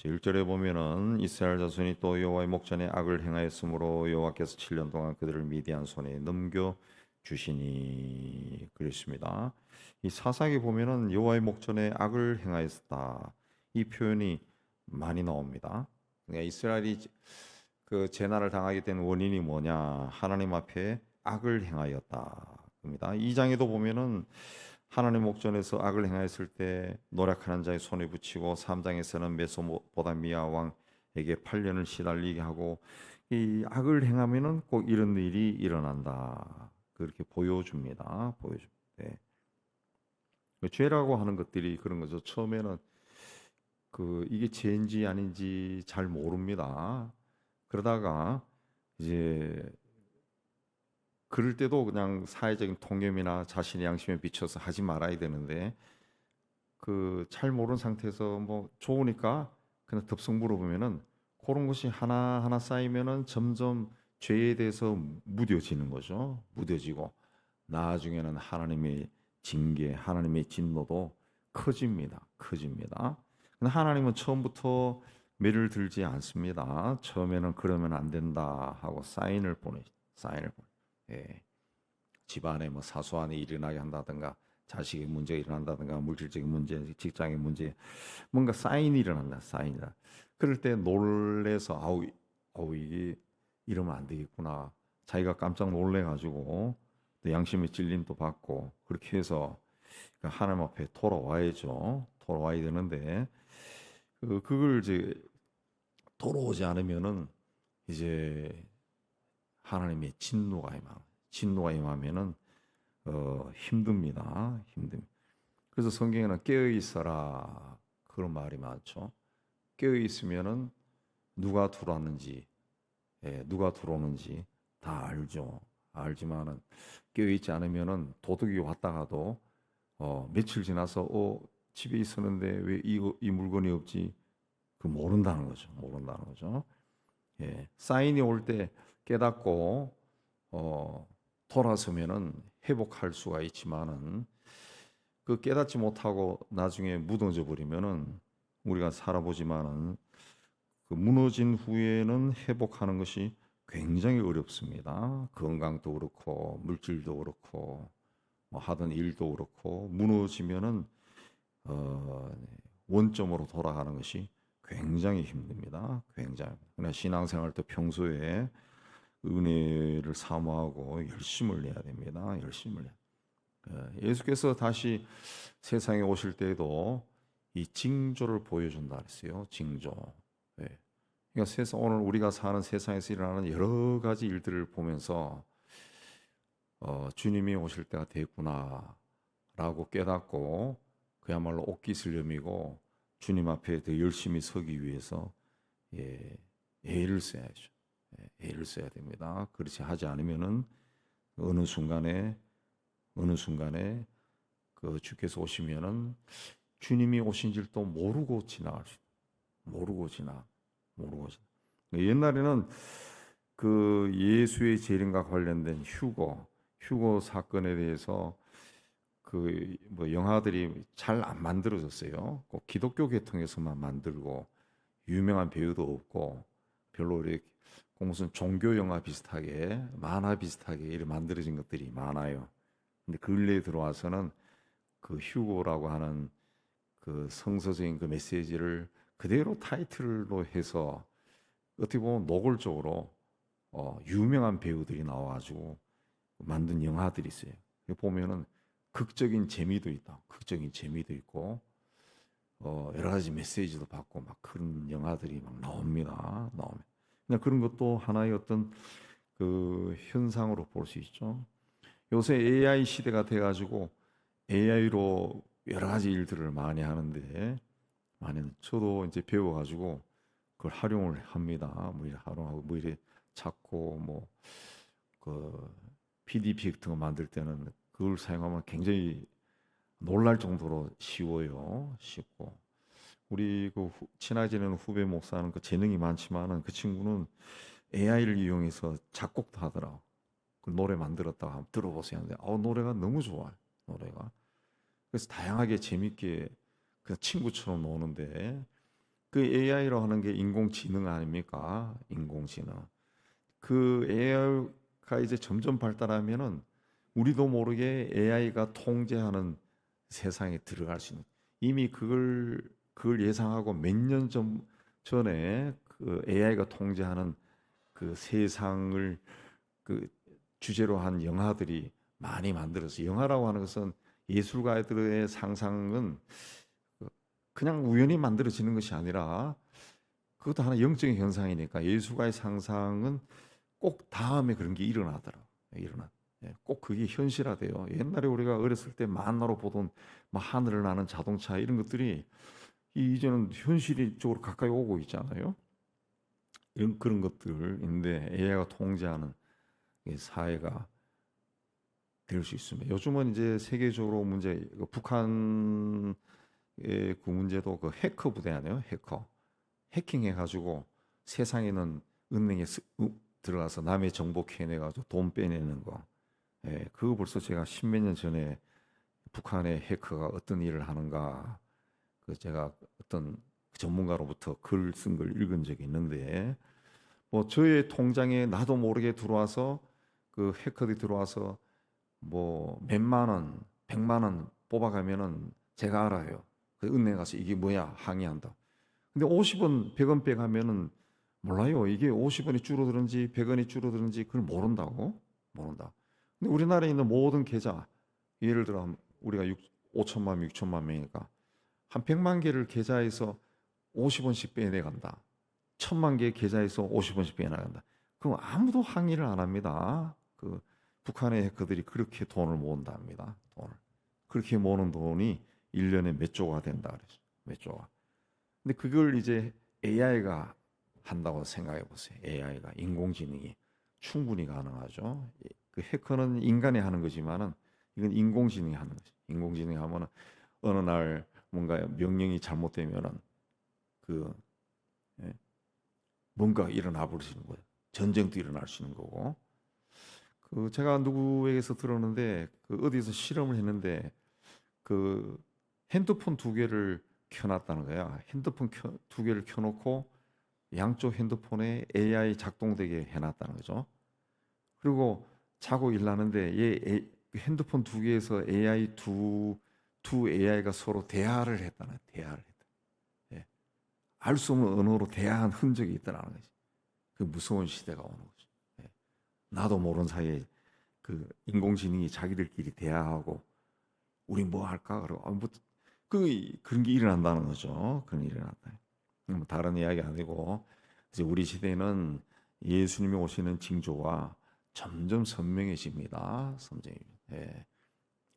1절에 보면은 이스라엘 자손이 또 여호와의 목전에 악을 행하였으므로 여호와께서 7년 동안 그들을 미디안 손에 넘겨 주시니 그랬습니다. 이 사사기 보면은 여호와의 목전에 악을 행하였다. 이 표현이 많이 나옵니다. 그러니까 이스라엘이 그 재난을 당하게 된 원인이 뭐냐? 하나님 앞에 악을 행하였다. 입니다. 2장에도 보면은 하나님 목전에서 악을 행하였을 때 노력하는 자의 손에 붙이고 3장에서는 메소포타미아 왕에게 8년을 시달리게 하고 이 악을 행하면은 꼭 이런 일이 일어난다. 그렇게 보여줍니다. 보여줍니다. 네. 죄라고 하는 것들이 그런 거죠. 처음에는 이게 죄인지 아닌지 잘 모릅니다. 그러다가 이제 그럴 때도 그냥 사회적인 통념이나 자신의 양심에 비춰서 하지 말아야 되는데 잘 모르는 상태에서 뭐 좋으니까 그냥 덥석 물어보면은 그런 것이 하나하나 쌓이면은 점점 죄에 대해서 무뎌지는 거죠. 무뎌지고 나중에는 하나님의 징계, 하나님의 진노도 커집니다. 커집니다. 근데 하나님은 처음부터 매를 들지 않습니다. 처음에는 그러면 안 된다 하고 사인을 보내. 예. 집안에 뭐 사소한 일이 일어나게 한다든가 자식의 문제가 일어난다든가 물질적인 문제, 직장의 문제, 뭔가 사인이 일어난다. 사인이라. 그럴 때 놀래서 아우 이게 이러면 안 되겠구나. 자기가 깜짝 놀래가지고 또 양심의 찔림도 받고 그렇게 해서 하나님 앞에 돌아와야죠. 돌아와야 되는데 그걸 이제 돌아오지 않으면은 이제 하나님의 진노가 임하면은 힘듭니다. 그래서 성경에는 깨어 있어라 그런 말이 많죠. 깨어 있으면은 누가 들어왔는지, 누가 들어오는지 다 알죠. 알지만은 깨어 있지 않으면은 도둑이 왔다가도 며칠 지나서 집에 있었는데 왜 이 물건이 없지? 모른다는 거죠. 모른다는 거죠. 예, 사인이 올 때 깨닫고 돌아서면은 회복할 수가 있지만은 깨닫지 못하고 나중에 무너져 버리면은 우리가 살아보지만은 무너진 후에는 회복하는 것이 굉장히 어렵습니다. 건강도 그렇고 물질도 그렇고 뭐 하던 일도 그렇고 무너지면은 원점으로 돌아가는 것이 굉장히 힘듭니다. 굉장히. 그러나 신앙생활 때 평소에 은혜를 사모하고 열심을 내야 됩니다. 열심을 내야. 예수께서 다시 세상에 오실 때에도 이 징조를 보여준다 그랬어요. 징조. 예. 그러니까 오늘 우리가 사는 세상에서 일어나는 여러 가지 일들을 보면서 주님이 오실 때가 됐구나라고 깨닫고 그야말로 옥기슬렴이고 주님 앞에 더 열심히 서기 위해서 애를 써야죠. 애를 써야 됩니다. 그렇지 하지 않으면은 어느 순간에 주께서 오시면은 주님이 오신 줄도 모르고 지나갈 수, 모르고 지나. 옛날에는 예수의 재림과 관련된 휴거 사건에 대해서 뭐 영화들이 잘 안 만들어졌어요. 꼭 기독교 계통에서만 만들고 유명한 배우도 없고 별로 이렇게 무슨 종교 영화 비슷하게 만화 비슷하게 이렇게 만들어진 것들이 많아요. 근데 근래에 들어와서는 휴고라고 하는 성서적인 메시지를 그대로 타이틀로 해서 어떻게 보면 노골적으로 유명한 배우들이 나와가지고 만든 영화들이 있어요. 보면은 극적인 재미도 있다. 극적인 재미도 있고 여러 가지 메시지도 받고 막 그런 영화들이 막 나옵니다. 그냥 그런 것도 하나의 어떤 현상으로 볼 수 있죠. 요새 AI 시대가 돼가지고 AI로 여러 가지 일들을 많이 하는데 저도 이제 배워가지고 그걸 활용을 합니다. 뭐 이래 활용하고 뭐 이래 찾고 PDP 같은 거 만들 때는 그걸 사용하면 굉장히 놀랄 정도로 쉬워요. 쉽고 우리 친하게 지내는 후배 목사는 재능이 많지만은 그 친구는 AI를 이용해서 작곡도 하더라. 노래 만들었다가 한번 들어보세요. 하는데 노래가 너무 좋아요. 노래가. 그래서 다양하게 재밌게 그냥 친구처럼 노는데 그 AI로 하는 게 인공지능 아닙니까? 인공지능. 그 AI가 이제 점점 발달하면은 우리도 모르게 AI가 통제하는 세상에 들어갈 수 있는, 이미 그걸 예상하고 몇 년 전에 그 AI가 통제하는 그 세상을 그 주제로 한 영화들이 많이 만들어서, 영화라고 하는 것은 예술가들의 상상은 그냥 우연히 만들어지는 것이 아니라 그것도 하나 영적인 현상이니까, 예술가의 상상은 꼭 다음에 그런 게 일어나더라. 꼭 그게 현실화돼요. 옛날에 우리가 어렸을 때 만화로 보던 막 하늘을 나는 자동차 이런 것들이 이제는 현실이 쪽으로 가까이 오고 있잖아요. 이런 그런 것들인데 AI가 통제하는 사회가 될 수 있습니다. 요즘은 이제 세계적으로 문제, 북한의 그 문제도 그 해커 부대 아니에요? 해킹해가지고 세상에 있는 은행에 들어가서 남의 정보 캐내가지고 돈 빼내는 거. 예, 그거 벌써 제가 십몇 년 전에 북한의 해커가 어떤 일을 하는가, 그 제가 어떤 전문가로부터 글 쓴 걸 읽은 적이 있는데, 뭐 저의 통장에 나도 모르게 들어와서 그 해커들이 들어와서 뭐 몇만 원, 100만 원 뽑아가면은 제가 알아요. 그 은행 가서 이게 뭐야 항의한다. 근데 50원, 100원 빼가면은 몰라요. 이게 50원이 줄어드는지 100원이 줄어드는지 그걸 모른다. 근데 우리나라에 있는 모든 계좌, 예를 들어 우리가 5천만 명, 6천만 명이니까 한 100만 개를 계좌에서 50원씩 빼내간다. 1,000만 개 계좌에서 50원씩 빼내간다. 그럼 아무도 항의를 안 합니다. 그 북한의 해커들이 그렇게 돈을 모은다 합니다. 돈을. 그렇게 모으는 돈이 1년에 몇 조가 된다 그랬어요. 몇 조가. 근데 그걸 이제 AI가 한다고 생각해 보세요. AI가, 인공지능이 충분히 가능하죠. 그 해커는 인간이 하는 거지만은 이건 인공지능이 하는 거죠. 인공지능이 하면은 어느 날 뭔가 명령이 잘못되면은 그 예, 뭔가 일어나 버리는 거예요. 전쟁도 일어날 수 있는 거고. 그 제가 누구에게서 들었는데, 그 어디서 실험을 했는데 그 핸드폰 두 개를 켜놨다는 거야. 핸드폰 두 개를 켜놓고 양쪽 핸드폰에 AI 작동되게 해놨다는 거죠. 그리고 자고 일어나는데 핸드폰 두 개에서 AI 두 AI가 서로 대화를 했다는, 대화를 했다. 예. 알 수 없는 언어로 대화한 흔적이 있다는 거지. 그 무서운 시대가 오는 거죠. 예. 나도 모르는 사이에 그 인공지능이 자기들끼리 대화하고 우리 뭐 할까? 그러고 그런 게 일어난다는 거죠. 그런 일이 일어난다. 다른 이야기 아니고 이제 우리 시대는 예수님이 오시는 징조가 점점 선명해집니다. 예.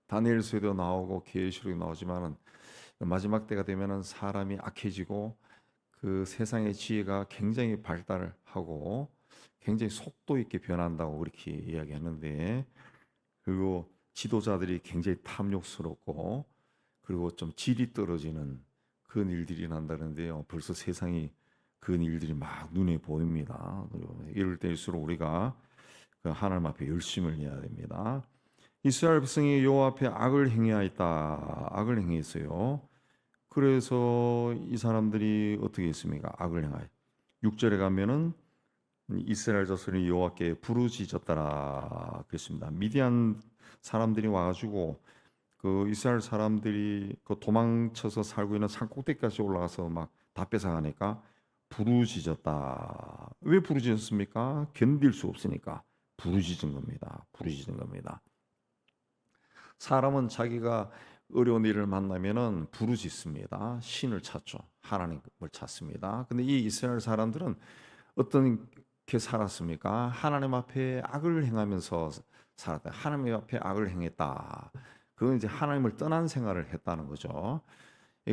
다니엘서에도 나오고 계시록에 나오지만은 마지막 때가 되면은 사람이 악해지고 그 세상의 지혜가 굉장히 발달하고 굉장히 속도 있게 변한다고 그렇게 이야기하는데, 그리고 지도자들이 굉장히 탐욕스럽고 그리고 좀 질이 떨어지는 그런 일들이 난다는데요. 벌써 세상이 그런 일들이 막 눈에 보입니다. 이럴 때일수록 우리가 그 하나님 앞에 열심을 해야 됩니다. 이스라엘 백성이 여호와 앞에 악을 행하였다. 악을 행했어요. 그래서 이 사람들이 어떻게 했습니까? 악을 행하여. 6절에 가면은 이스라엘 자손이 여호와께 부르짖었더라 그랬습니다. 미디안 사람들이 와가지고 그 이스라엘 사람들이 그 도망쳐서 살고 있는 산 꼭대기까지 올라가서 막 다 뺏어가니까 부르짖었다. 왜 부르짖었습니까? 견딜 수 없으니까 부르짖은 겁니다. 부르짖은 겁니다. 사람은 자기가 어려운 일을 만나면은 부르짖습니다. 신을 찾죠. 하나님을 찾습니다. 근데 이 이스라엘 사람들은 어떻게 살았습니까? 하나님 앞에 악을 행하면서 살았다. 하나님 앞에 악을 행했다. 그건 이제 하나님을 떠난 생활을 했다는 거죠.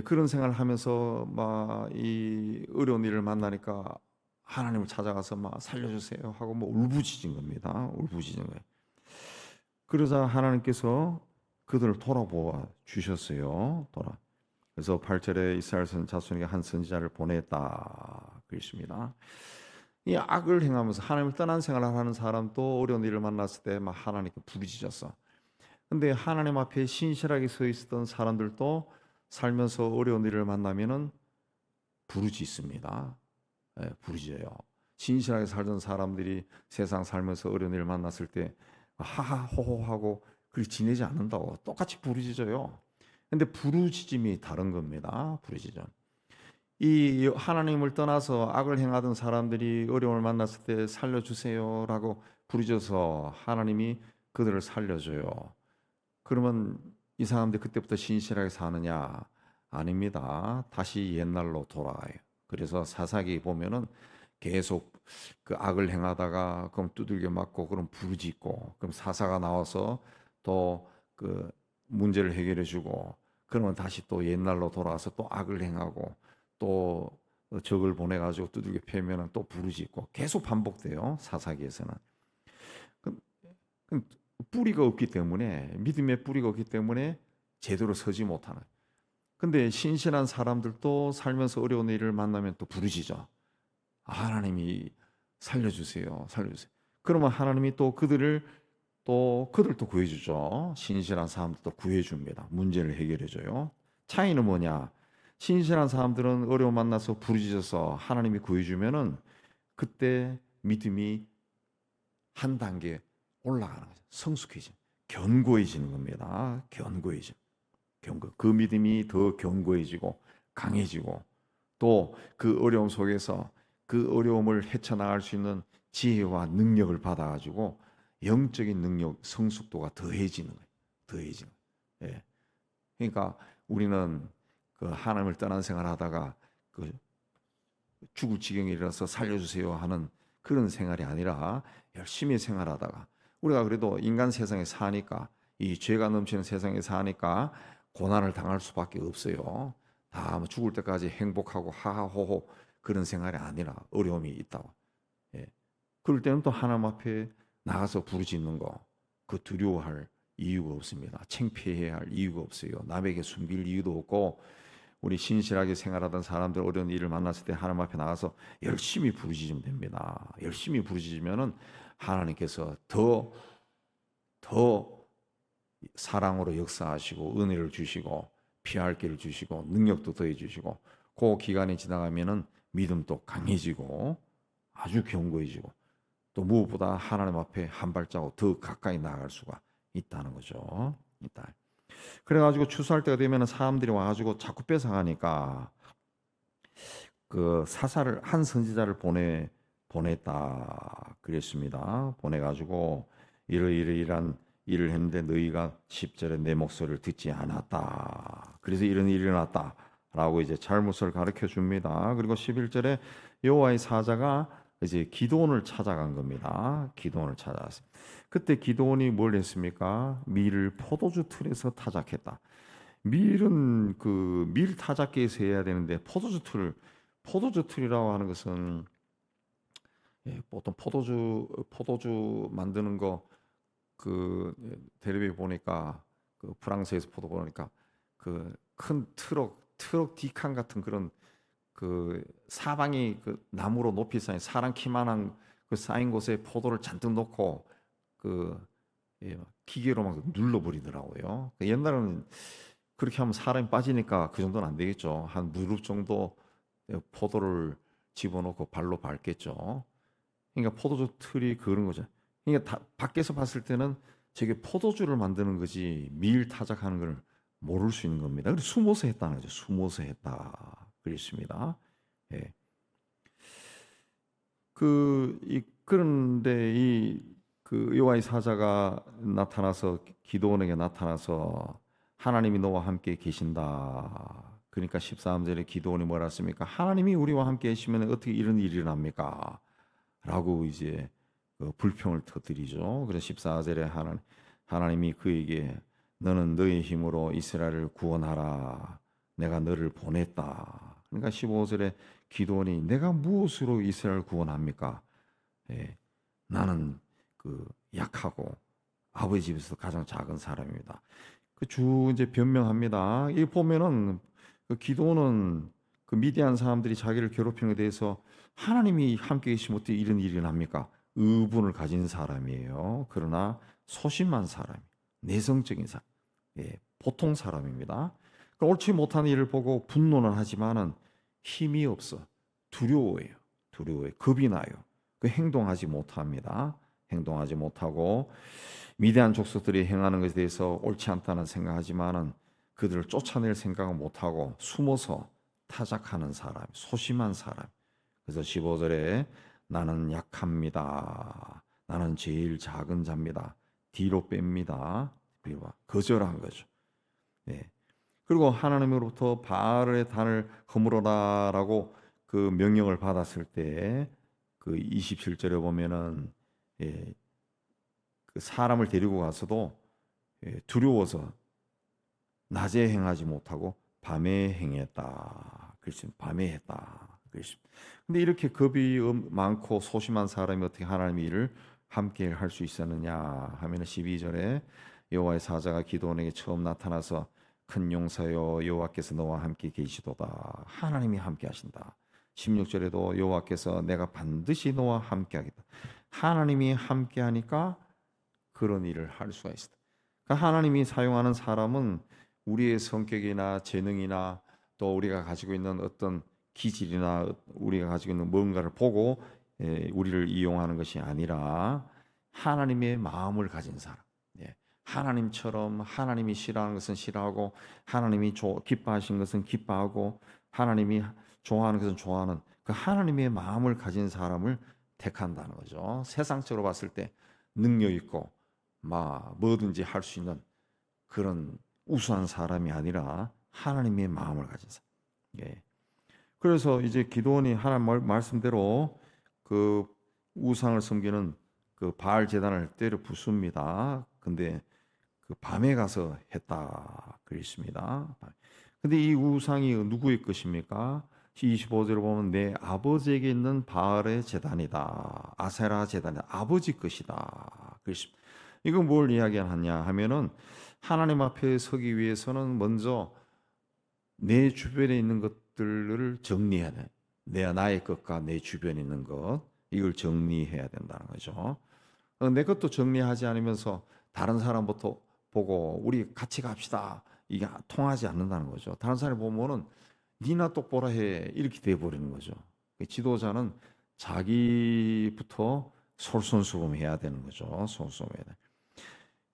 그런 생활을 하면서 막 이 어려운 일을 만나니까 하나님을 찾아가서 막 살려주세요 하고 뭐 울부짖은 겁니다. 울부짖은 거예요. 그러자 하나님께서 그들을 돌아보아 주셨어요. 그래서 8절에 이스라엘 자손에게 한 선지자를 보냈다 그랬습니다. 이 악을 행하면서 하나님을 떠난 생활을 하는 사람도 어려운 일을 만났을 때 막 하나님께 부르짖었어. 근데 하나님 앞에 신실하게 서 있었던 사람들도 살면서 어려운 일을 만나면은 부르짖습니다. 예, 부르짖어요. 신실하게 살던 사람들이 세상 살면서 어려운 일을 만났을 때 하하호호하고 그렇게 지내지 않는다고 똑같이 부르짖어요. 근데 부르짖음이 다른 겁니다. 부르짖음. 이 하나님을 떠나서 악을 행하던 사람들이 어려움을 만났을 때 살려주세요라고 부르짖어서 하나님이 그들을 살려줘요. 그러면 이 사람들 그때부터 신실하게 사느냐? 아닙니다. 다시 옛날로 돌아가요. 그래서 사사기 보면은 계속 그 악을 행하다가 그럼 두들겨 맞고 그럼 부르짖고 그럼 사사가 나와서 또 그 문제를 해결해 주고 그러면 다시 또 옛날로 돌아와서 또 악을 행하고 또 적을 보내 가지고 두들겨 패면은 또 부르짖고 계속 반복돼요. 사사기에서는. 그 뿌리가 없기 때문에 믿음의 뿌리가 없기 때문에 제대로 서지 못하는. 근데 신실한 사람들도 살면서 어려운 일을 만나면 또 부르짖어. 하나님이 살려주세요, 살려주세요. 그러면 하나님이 또 그들도 구해주죠. 신실한 사람들도 구해줍니다. 문제를 해결해줘요. 차이는 뭐냐? 신실한 사람들은 어려움 만나서 부르짖어서 하나님이 구해주면은 그때 믿음이 한 단계 올라가는 거죠. 성숙해지, 견고해지는 겁니다. 견고해지, 그 믿음이 더 견고해지고 강해지고 또 그 어려움 속에서 그 어려움을 헤쳐나갈 수 있는 지혜와 능력을 받아가지고 영적인 능력, 성숙도가 더해지는 거예요. 더해지는 거예요. 예. 그러니까 우리는 그 하나님을 떠난 생활하다가 그 죽을 지경에 이르러서 살려주세요 하는 그런 생활이 아니라 열심히 생활하다가 우리가 그래도 인간 세상에 사니까 이 죄가 넘치는 세상에 사니까 고난을 당할 수밖에 없어요. 다 죽을 때까지 행복하고 하하호호 그런 생활이 아니라 어려움이 있다고. 예. 그럴 때는 또 하나님 앞에 나가서 부르짖는 거, 그 두려워할 이유가 없습니다. 창피해야 할 이유가 없어요. 남에게 숨길 이유도 없고 우리 신실하게 생활하던 사람들 어려운 일을 만났을 때 하나님 앞에 나가서 열심히 부르짖으면 됩니다. 열심히 부르짖으면은 하나님께서 더 사랑으로 역사하시고 은혜를 주시고 피할 길을 주시고 능력도 더해 주시고 그 기간이 지나가면은 믿음도 강해지고 아주 견고해지고 또 무엇보다 하나님 앞에 한 발자국 더 가까이 나아갈 수가 있다는 거죠. 있다. 그래가지고 추수할 때가 되면 사람들이 와가지고 자꾸 뺏어가니까 그 사사를 한 선지자를 보냈다 그랬습니다. 보내가지고 이러이러이러한 일을 했는데 너희가 10절에 내 목소리를 듣지 않았다. 그래서 이런 일이 일어났다. 라고 이제 잘못을 가르쳐 줍니다. 그리고 11절에 여호와의 사자가 이제 기드온을 찾아간 겁니다. 기드온을 찾아왔어요. 그때 기드온이 뭘 했습니까? 밀을 포도주 틀에서 타작했다. 밀은 그 밀 타작기에서 해야 되는데 포도주 틀이라고 하는 것은 보통 포도주 만드는 거 그 텔레비전 보니까 그 프랑스에서 포도 보니까 그 큰 트럭 디칸 같은 그런 그 사방이 그 나무로 높이 쌓인 사람 키만한 그 쌓인 곳에 포도를 잔뜩 넣고 그 기계로 막 눌러버리더라고요. 옛날에는 그렇게 하면 사람이 빠지니까 그 정도는 안 되겠죠. 한 무릎 정도 포도를 집어넣고 발로 밟겠죠. 그러니까 포도주 틀이 그런 거죠. 그러니까 밖에서 봤을 때는 저게 포도주를 만드는 거지 밀 타작하는 걸 모를 수 있는 겁니다. 그래서 숨어서 했다는 거죠. 숨어서 했다. 그랬습니다. 예. 그런데 그 여호와의 사자가 나타나서 기드온에게 나타나서 하나님이 너와 함께 계신다. 그러니까 13절에 기드온이 뭐라 했습니까? 하나님이 우리와 함께 계시면 어떻게 이런 일이 일어납니까? 라고 이제 불평을 터뜨리죠. 그래서 14절에 하나님이 그에게 너는 너의 힘으로 이스라엘을 구원하라. 내가 너를 보냈다. 그러니까 15절에 기드온이 내가 무엇으로 이스라엘을 구원합니까? 나는 그 약하고 아버지 집에서 가장 작은 사람입니다. 그 주 이제 변명합니다. 이 보면은 그 기드온은 그 미디안 사람들이 자기를 괴롭히는 데 대해서 하나님이 함께 계시면 어떻게 이런 일이 납니까? 의분을 가진 사람이에요. 그러나 소심한 사람, 내성적인 사람, 보통 사람입니다. 옳지 못한 일을 보고 분노는 하지만은 힘이 없어. 두려워해요. 겁이 나요. 그 행동하지 못합니다. 행동하지 못하고 미디안 족속들이 행하는 것에 대해서 옳지 않다는 생각하지만은 그들을 쫓아낼 생각은 못하고 숨어서 타작하는 사람, 소심한 사람. 그래서 15절에 나는 약합니다. 나는 제일 작은 자입니다. 뒤로 뺍니다. 거절한 거죠. 예. 그리고 하나님으로부터 바알의 단을 허물어라라고 그 명령을 받았을 때 그 27절에 보면은 예, 그 사람을 데리고 가서도 두려워서 낮에 행하지 못하고 밤에 행했다. 그렇습니다. 밤에 했다. 그렇습니다. 근데 이렇게 겁이 많고 소심한 사람이 어떻게 하나님의 일을 함께 할 수 있었느냐 하면 12절에 여호와의 사자가 기드온에게 처음 나타나서 큰 용사여 여호와께서 너와 함께 계시도다. 하나님이 함께 하신다. 16절에도 여호와께서 내가 반드시 너와 함께 하겠다. 하나님이 함께 하니까 그런 일을 할 수가 있다. 그러니까 하나님이 사용하는 사람은 우리의 성격이나 재능이나 또 우리가 가지고 있는 어떤 기질이나 우리가 가지고 있는 뭔가를 보고 우리를 이용하는 것이 아니라 하나님의 마음을 가진 사람, 하나님처럼 하나님이 싫어하는 것은 싫어하고 하나님이 기뻐하신 것은 기뻐하고 하나님이 좋아하는 것은 좋아하는 그 하나님의 마음을 가진 사람을 택한다는 거죠. 세상적으로 봤을 때 능력 있고 뭐든지 할 수 있는 그런 우수한 사람이 아니라 하나님의 마음을 가진 사람. 그래서 이제 기드온이 하나님 말씀대로 그 우상을 섬기는 그 바알 제단을 때려 부숩니다. 근데 그 밤에 가서 했다 그랬습니다. 근데 이 우상이 누구의 것입니까? 25절을 보면 내 아버지에게 있는 바알의 제단이다. 아세라 제단이다. 아버지 것이다. 그랬습니다. 이건 뭘 이야기하냐 하면은 하나님 앞에 서기 위해서는 먼저 내 주변에 있는 것들을 정리해야 돼. 나의 것과 내 주변에 있는 것 이걸 정리해야 된다는 거죠. 내 것도 정리하지 않으면서 다른 사람부터 보고 우리 같이 갑시다. 이게 통하지 않는다는 거죠. 다른 사람이 보면은 니나 똑바로 해 이렇게 돼 버리는 거죠. 지도자는 자기부터 솔선수범해야 되는 거죠. 솔선수범해야 돼.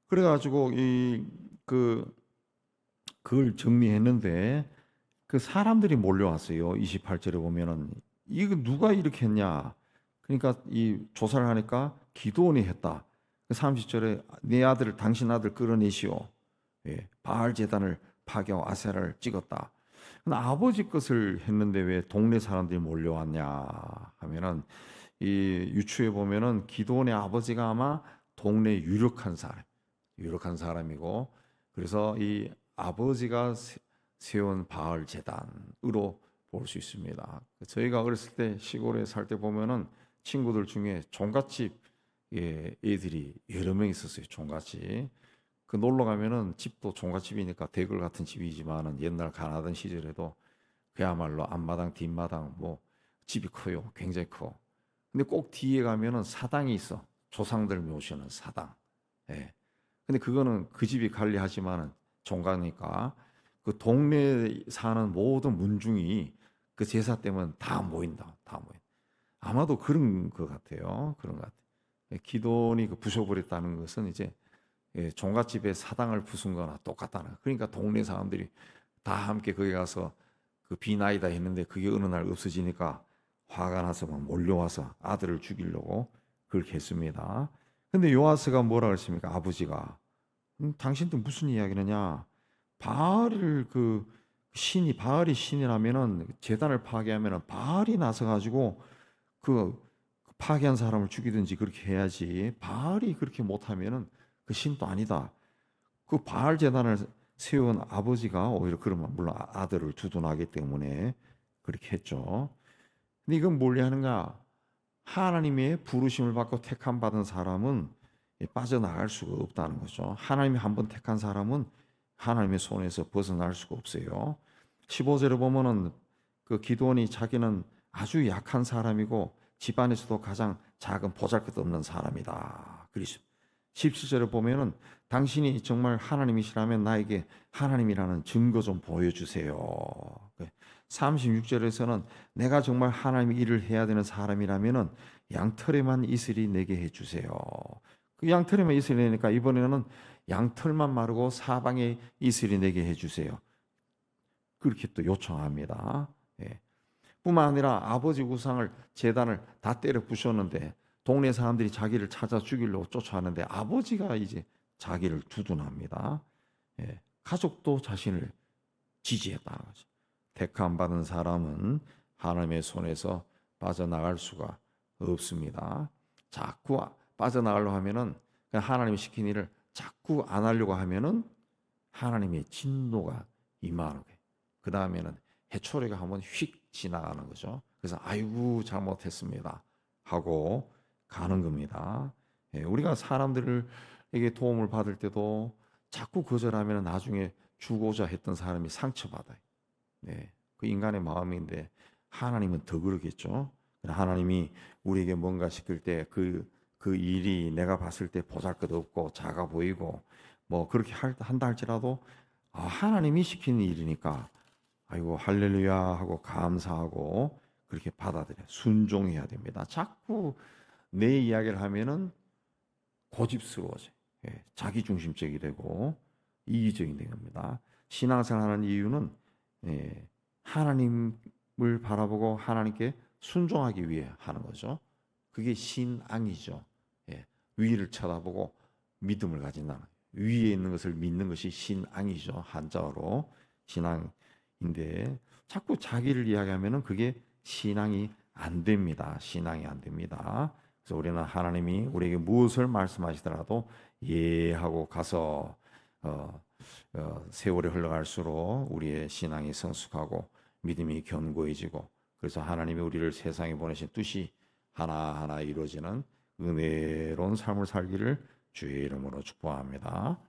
그래가지고 그걸 정리했는데 그 사람들이 몰려왔어요. 28절에 보면은 이거 누가 이렇게 했냐? 그러니까 이 조사를 하니까 기드온이 했다. 30절에 내 아들을 당신 아들 끌어내시오. 바알 제단을 파괴하고 아세라를 찍었다. 근데 아버지 것을 했는데 왜 동네 사람들이 몰려왔냐 하면은 이 유추에 보면은 기드온의 아버지가 아마 동네 유력한 사람이고 그래서 이 아버지가 세운 바알 제단으로 볼 수 있습니다. 저희가 어렸을 때 시골에 살 때 보면은 친구들 중에 종갓집 애들이 여러 명 있었어요. 종갓집. 그 놀러 가면은 집도 종갓집이니까 대궐 같은 집이지만은 옛날 가나던 시절에도 그야말로 앞마당 뒷마당 뭐 집이 커요. 굉장히 커. 근데 꼭 뒤에 가면은 사당이 있어. 조상들 모시는 사당. 근데 그거는 그 집이 관리하지만은 종가니까 그 동네에 사는 모든 문중이 그 제사 때문에 다 모인다. 아마도 그런 것 같아요. 그런 것 같아요. 기드온이 그 부숴버렸다는 것은 이제 종갓집에 사당을 부순 거나 똑같다는. 그러니까 동네 사람들이 다 함께 거기 가서 그 비나이다 했는데 그게 어느 날 없어지니까 화가 나서 막 몰려와서 아들을 죽이려고 그렇게 했습니다. 근데 요아스가 뭐라 그랬습니까? 아버지가 당신도 무슨 이야기느냐? 바알이 신이라면은 제단을 파괴하면은 바알이 나서 가지고 그 파괴한 사람을 죽이든지 그렇게 해야지. 바알이 그렇게 못하면은 그 신도 아니다. 그 바알 제단을 세운 아버지가 오히려 그러면 물론 아들을 두둔하기 때문에 그렇게 했죠. 근데 이건 뭘 하는가? 하나님의 부르심을 받고 택함 받은 사람은 빠져나갈 수가 없다는 거죠. 하나님이 한번 택한 사람은 하나님의 손에서 벗어날 수가 없어요. 15절에 보면은 그 기드온이 자기는 아주 약한 사람이고 집안에서도 가장 작은 보잘것없는 사람이다. 그리스 17절에 보면은 당신이 정말 하나님이시라면 나에게 하나님이라는 증거 좀 보여주세요. 36절에서는 내가 정말 하나님의 일을 해야 되는 사람이라면은 양털에만 이슬이 내게 해주세요. 그 양털에만 이슬이 내니까 이번에는 양털만 마르고 사방에 이슬이 내게 해주세요. 그렇게 또 요청합니다. 예. 뿐만 아니라 아버지 우상을 제단을 다 때려 부셨는데 동네 사람들이 자기를 찾아 죽이려고 쫓아하는데 아버지가 이제 자기를 두둔합니다. 예. 가족도 자신을 지지했다는 거죠. 택함 받은 사람은 하나님의 손에서 빠져나갈 수가 없습니다. 자꾸 빠져나가려고 하면은 하나님이 시킨 일을 자꾸 안 하려고 하면은 하나님의 진노가 임하는 거예요. 그 다음에는 해초리가 한번 휙 지나가는 거죠. 그래서 아이고 잘못했습니다 하고 가는 겁니다. 예, 우리가 사람들에게 도움을 받을 때도 자꾸 거절하면 나중에 주고자 했던 사람이 상처받아요. 네, 그 인간의 마음인데 하나님은 더 그러겠죠. 하나님이 우리에게 뭔가 시킬 때 그 일이 내가 봤을 때 보잘것없고 작아 보이고 뭐 그렇게 한다 할지라도 하나님이 시키는 일이니까 아이고 할렐루야 하고 감사하고 그렇게 받아들여 순종해야 됩니다. 자꾸 내 이야기를 하면은 고집스러워져. 예, 자기중심적이 되고 이기적이 되는 겁니다. 신앙생활하는 이유는 하나님을 바라보고 하나님께 순종하기 위해 하는 거죠. 그게 신앙이죠. 예, 위를 쳐다보고 믿음을 가진다는 위에 있는 것을 믿는 것이 신앙이죠. 한자어로 신앙인데 자꾸 자기를 이야기하면은 그게 신앙이 안 됩니다. 신앙이 안 됩니다. 그래서 우리는 하나님이 우리에게 무엇을 말씀하시더라도 예 하고 가서 세월이 흘러갈수록 우리의 신앙이 성숙하고 믿음이 견고해지고 그래서 하나님이 우리를 세상에 보내신 뜻이 하나하나 이루어지는 은혜로운 삶을 살기를 주의 이름으로 축복합니다.